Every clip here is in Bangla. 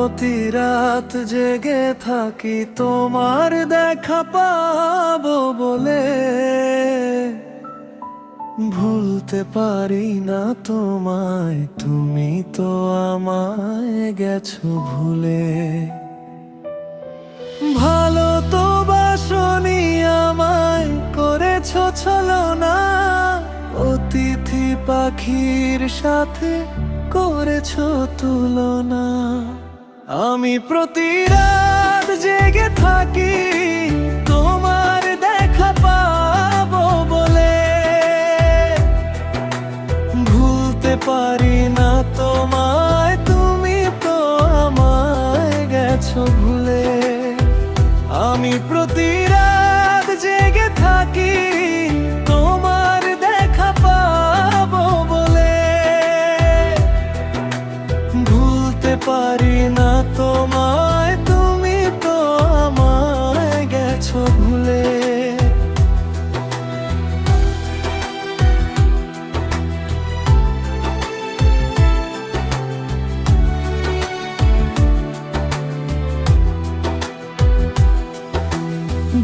প্রতি রাত জেগে থাকি তোমার দেখা পাবো বলে। ভুলতে পারি না তোমায়, তুমি তো আমায় গেছো ভুলে। ভালো তো বাসনি আমায়, করেছো ছলনা। অতিথি পাখির সাথে করেছো তুলনা। আমি প্রতি রাত জেগে থাকি তোমার দেখা পাবো বলে। ভুলতে পারি না তোমায়, তুমি তো আমায় গেছো ভুলে। আমি প্রতি রাত জেগে থাকি তোমার দেখা পাবো বলে। ভুলতে পারি না তোমায়, তুমি তো আমায় গেছো ভুলে।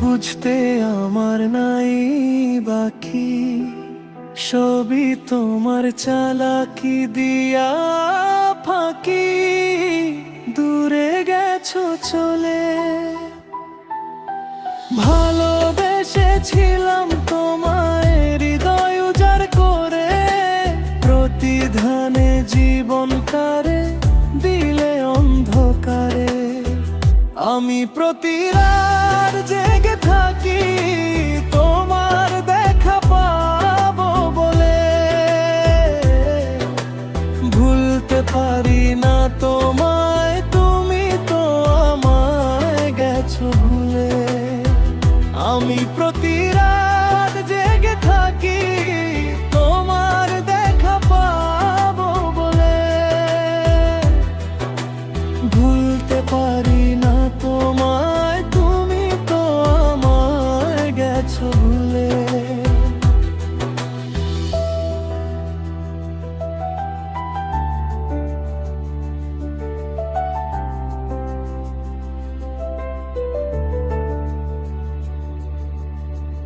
বুঝতে আমার নাই বাকি, সবই তোমার চালাকি দিয়া ফাঁকি। দূরে গেছো চলে, ভালোবেসেছিলাম তোমায় হৃদয় উজাড় করে। প্রতিধানে জীবনটারে দিলে অন্ধকারে। আমি প্রতি রাত জেগে থাকি তোমার দেখা পাবো বলে। ভুলতে পারি না তোমায়, তুমি তো আমায় গেছো ভুলে। আমি প্রতি রাত জেগে থাকি তোমার দেখা পাবো বলে। ভুলতে পারি না তোমায়, তুমি তো আমায় গেছো ভুলে।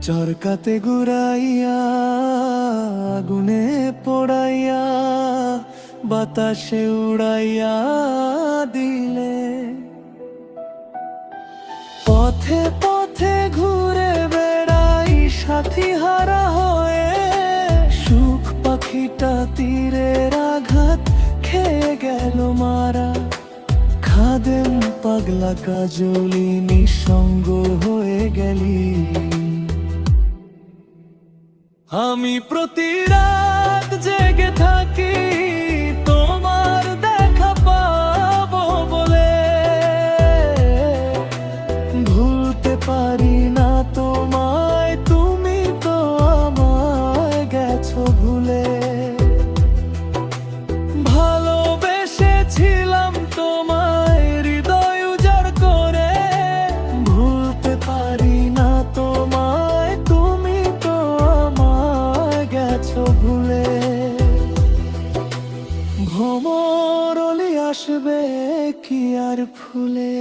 চরকাতে ঘুরাইয়া আগুনে পোড়াইয়া বাতাসে উড়াইয়া দিলে। পথে পথে ঘুরে বেড়াই সাথী হারা হয়ে। সুখ পাখিটা তীরের আঘাত খেয়ে গেল মারা। খাদেম পাগলা কাজলি নিঃসঙ্গ হয়ে গেলি। আমি প্রতি রাত জেগে থাকি তোমার দেখা পাবো বলে। ভুলতে পারি না তোমায়, তুমি তো আমায় গেছো ভুলে। ভালোবেসেছিলাম তোমায় হৃদয় উজাড় করে। ভুলতে পারি না তোমায়, তুমি তো আমায় গেছো ভুলে। ভ্রমর অলি আসবে কি আর ফুলে।